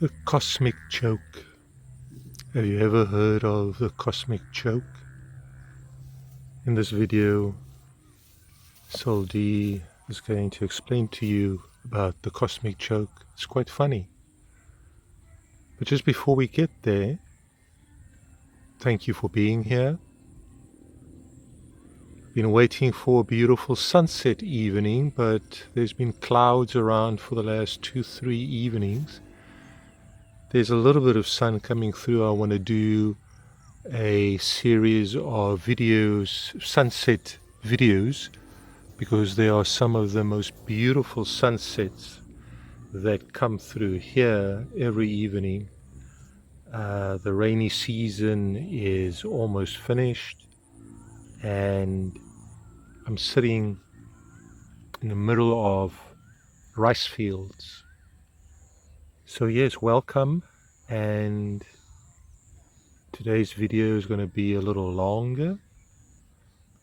The cosmic joke. Have you ever heard of the cosmic joke? In this video, Sol D is going to explain to you about the cosmic joke. It's quite funny. But just before we get there, thank you for being here. Been waiting for a beautiful sunset evening, but there's been clouds around for the last 2-3 evenings. There's a little bit of sun coming through. I want to do a series of videos, sunset videos, because there are some of the most beautiful sunsets that come through here every evening. The rainy season is almost finished, and I'm sitting in the middle of rice fields. So yes, welcome, and today's video is going to be a little longer.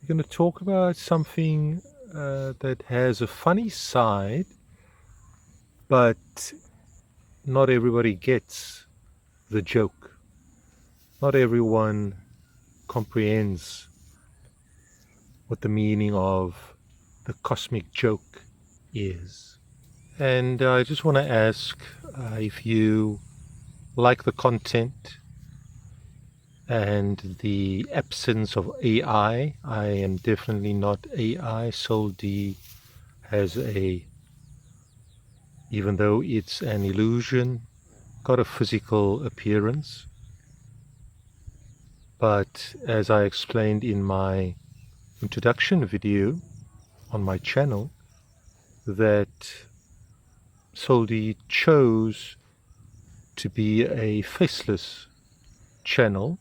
We're going to talk about something that has a funny side, but not everybody gets the joke. Not everyone comprehends what the meaning of the cosmic joke is. And I just want to ask if you like the content and the absence of AI. I am definitely not AI. Soul D has even though it's an illusion, got a physical appearance. But as I explained in my introduction video on my channel, that Soul D chose to be a faceless channel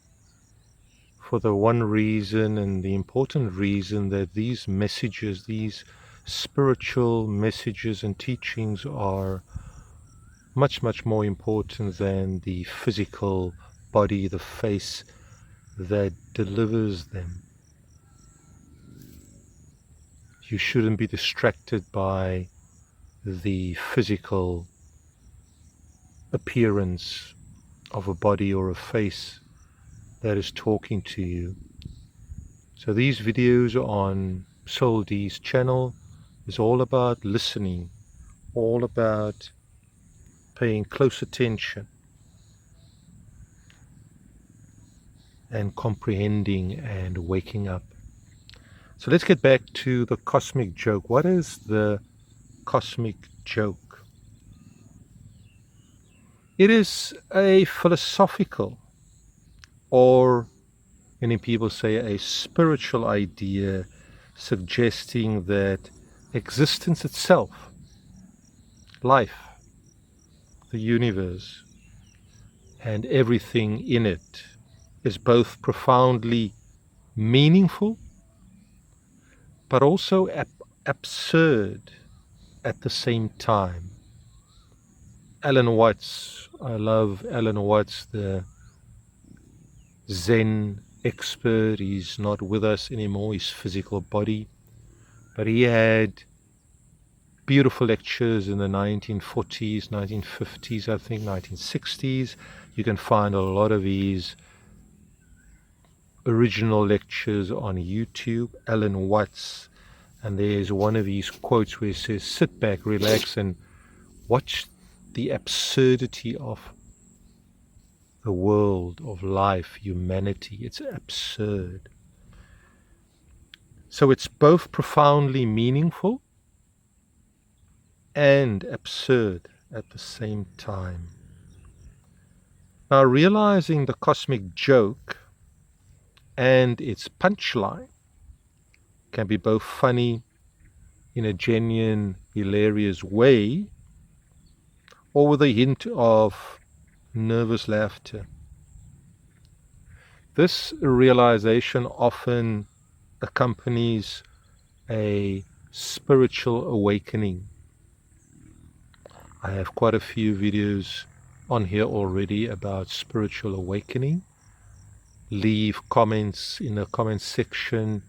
for the one reason, and the important reason, that these messages, these spiritual messages and teachings are much, much more important than the physical body, the face that delivers them. You shouldn't be distracted by the physical appearance of a body or a face that is talking to you. So these videos on Soul D's channel is all about listening, all about paying close attention and comprehending and waking up. So let's get back to the cosmic joke. What is the cosmic joke? It is a philosophical, or many people say a spiritual idea, suggesting that existence itself, life, the universe, and everything in it is both profoundly meaningful but also absurd at the same time. Alan Watts, I love Alan Watts, the Zen expert. He's not with us anymore, his physical body, but he had beautiful lectures in the 1940s, 1950s, I think 1960s. You can find a lot of his original lectures on YouTube, Alan Watts, and there's one of his quotes where he says, "Sit back, relax, and watch the absurdity of the world, of life, humanity. It's absurd." So it's both profoundly meaningful and absurd at the same time. Now, realizing the cosmic joke and its punchline can be both funny in a genuine, hilarious way, or with a hint of nervous laughter. This realization often accompanies a spiritual awakening. I have quite a few videos on here already about spiritual awakening. Leave comments in the comment section.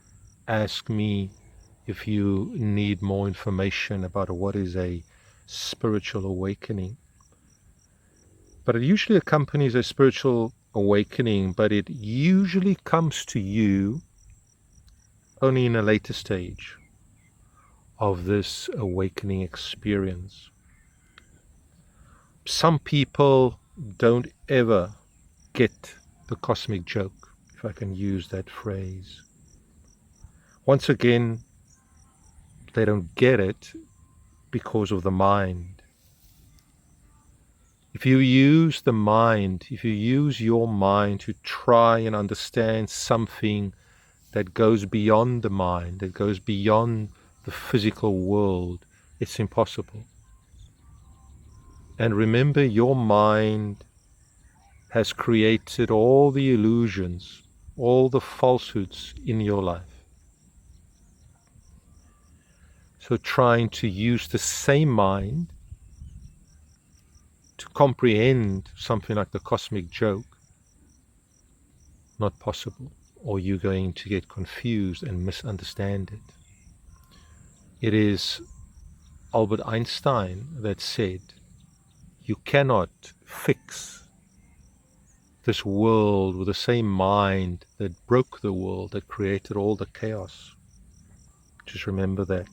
Ask me if you need more information about what is a spiritual awakening. But it usually accompanies a spiritual awakening, but it usually comes to you only in a later stage of this awakening experience. Some people don't ever get the cosmic joke, if I can use that phrase. Once again, they don't get it because of the mind. If you use the mind, if you use your mind to try and understand something that goes beyond the mind, that goes beyond the physical world, it's impossible. And remember, your mind has created all the illusions, all the falsehoods in your life. So trying to use the same mind to comprehend something like the cosmic joke, not possible, or you're going to get confused and misunderstand it. It is Albert Einstein that said, you cannot fix this world with the same mind that broke the world, that created all the chaos. Just remember that.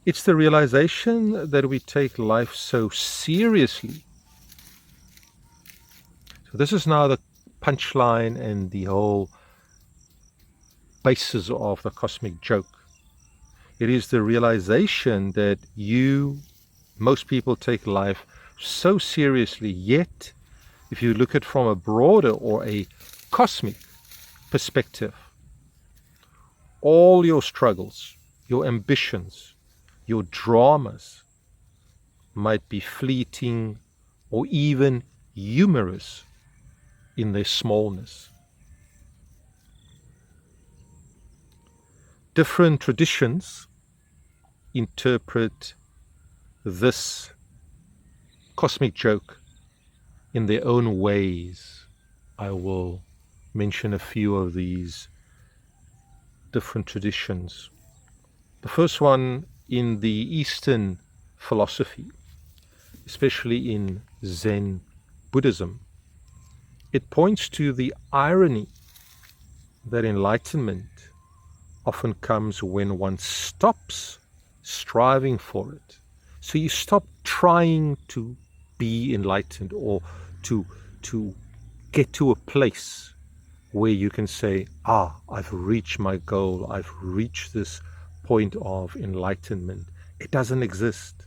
It's the realization that we take life so seriously. So this is now the punchline and the whole basis of the cosmic joke. It is the realization that most people take life so seriously, yet if you look at it from a broader or a cosmic perspective, all your struggles, your ambitions, your dramas might be fleeting or even humorous in their smallness. Different traditions interpret this cosmic joke in their own ways. I will mention a few of these different traditions. The first one in the Eastern philosophy, especially in Zen Buddhism, it points to the irony that enlightenment often comes when one stops striving for it. So you stop trying to be enlightened or to get to a place where you can say, I've reached my goal, I've reached this point of enlightenment. It doesn't exist.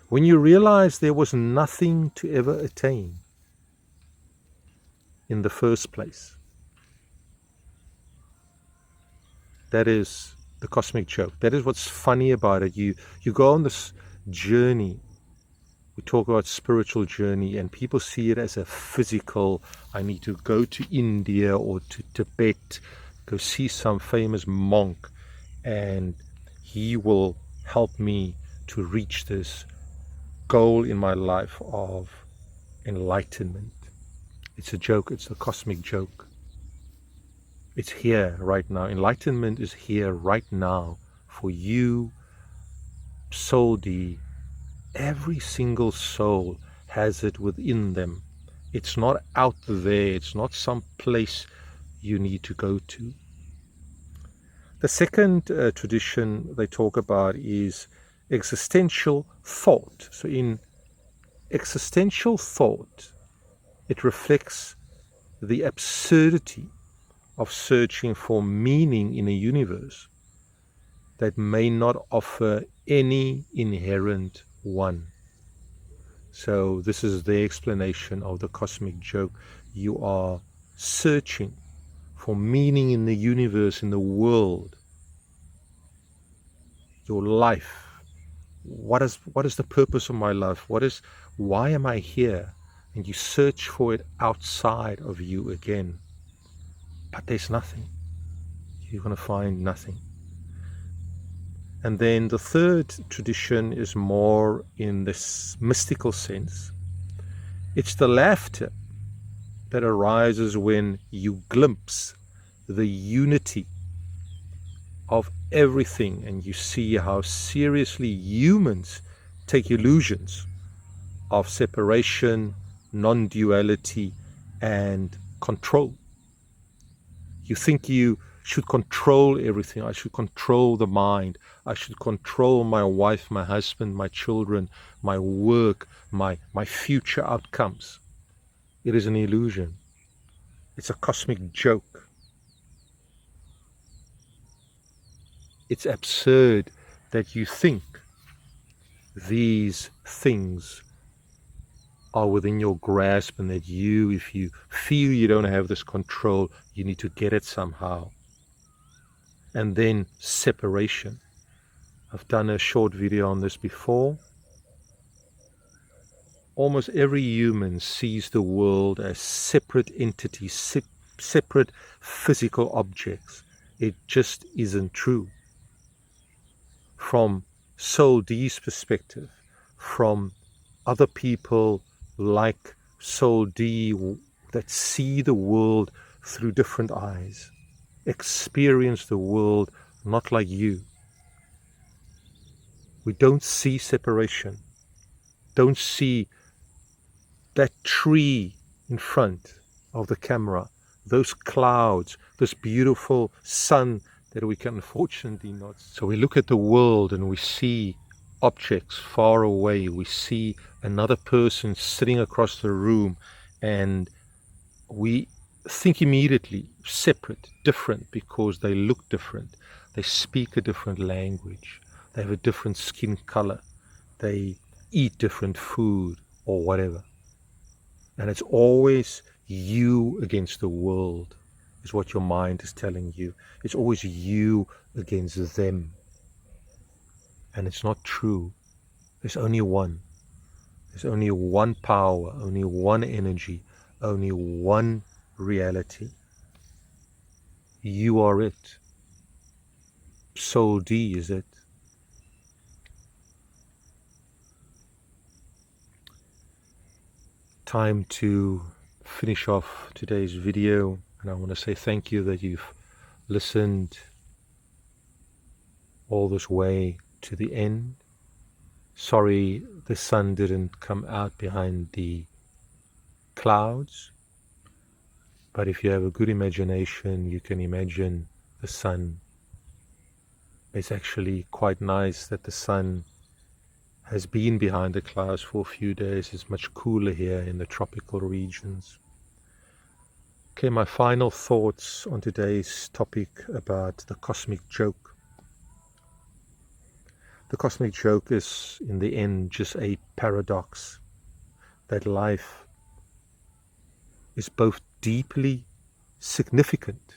When you realize there was nothing to ever attain in the first place, that is the cosmic joke. That is what's funny about it. You go on this journey. We talk about spiritual journey, and people see it as a physical, I need to go to India or to Tibet, go see some famous monk, and he will help me to reach this goal in my life of enlightenment. It's a joke. It's a cosmic joke. It's here right now. Enlightenment is here right now for you, soul D. Every single soul has it within them. It's not out there. It's not some place you need to go to. The second tradition they talk about is existential thought. So in existential thought, it reflects the absurdity of searching for meaning in a universe that may not offer any inherent one. So this is the explanation of the cosmic joke. You are searching for meaning in the universe, in the world, your life. What is the purpose of my life? Why am I here? And you search for it outside of you again. But there's nothing. You're going to find nothing. And then the third tradition is more in this mystical sense. It's the laughter that arises when you glimpse the unity of everything and you see how seriously humans take illusions of separation, non-duality, and control. You think you should control everything. I should control the mind. I should control my wife, my husband, my children, my work, my future outcomes. It is an illusion. It's a cosmic joke. It's absurd that you think these things are within your grasp and that you, if you feel you don't have this control, you need to get it somehow. And then separation. I've done a short video on this before. Almost every human sees the world as separate entities, separate physical objects. It just isn't true. From Soul D's perspective, from other people like Soul D that see the world through different eyes, experience the world not like you. We don't see separation, don't see that tree in front of the camera, those clouds, this beautiful sun that we can unfortunately not. So we look at the world and we see objects far away. We see another person sitting across the room and we think immediately separate, different, because they look different. They speak a different language. They have a different skin color. They eat different food or whatever. And it's always you against the world, is what your mind is telling you. It's always you against them. And it's not true. There's only one. There's only one power, only one energy, only one reality. You are it. Soul D is it. Time to finish off today's video, and I want to say thank you that you've listened all this way to the end. Sorry the sun didn't come out behind the clouds, but if you have a good imagination, you can imagine the sun. It's actually quite nice that the sun has been behind the clouds for a few days. It's much cooler here in the tropical regions. Okay, my final thoughts on today's topic about the cosmic joke. The cosmic joke is, in the end, just a paradox that life is both deeply significant,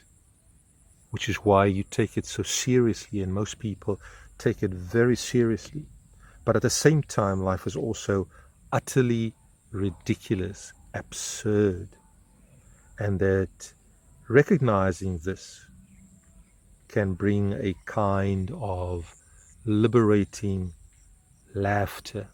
which is why you take it so seriously, and most people take it very seriously. But at the same time, life is also utterly ridiculous, absurd. And that recognizing this can bring a kind of liberating laughter,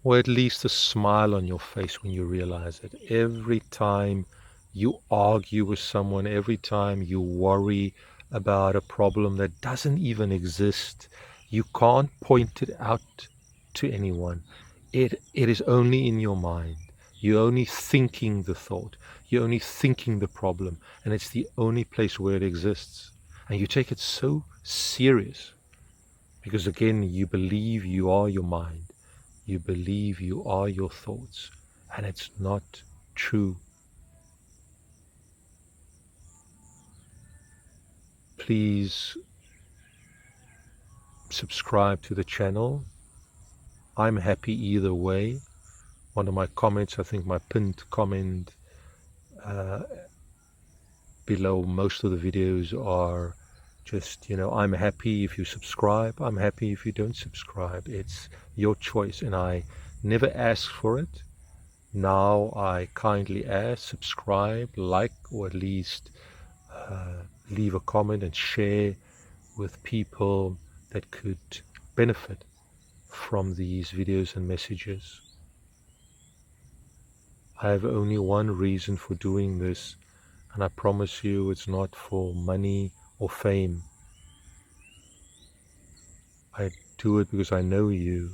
or at least a smile on your face when you realize it. Every time you argue with someone, every time you worry about a problem that doesn't even exist, you can't point it out to anyone. It is only in your mind. You're only thinking the thought. You're only thinking the problem. And it's the only place where it exists. And you take it so serious. Because again, you believe you are your mind. You believe you are your thoughts. And it's not true. Please subscribe to the channel. I'm happy either way. One of my comments, I think my pinned comment below most of the videos are just, I'm happy if you subscribe. I'm happy if you don't subscribe. It's your choice, and I never ask for it. Now I kindly ask, subscribe, like, or at least leave a comment and share with people that could benefit from these videos and messages. I have only one reason for doing this, and I promise you it's not for money or fame. I do it because I know you.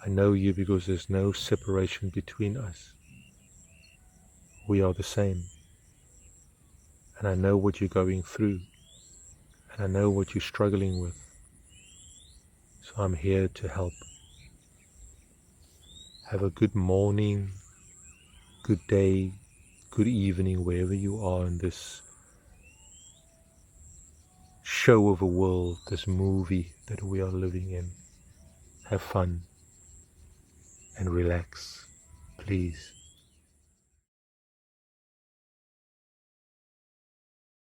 I know you because there's no separation between us. We are the same. And I know what you're going through. And I know what you're struggling with. So I'm here to help. Have a good morning, good day, good evening, wherever you are in this show of a world, this movie that we are living in. Have fun and relax, please.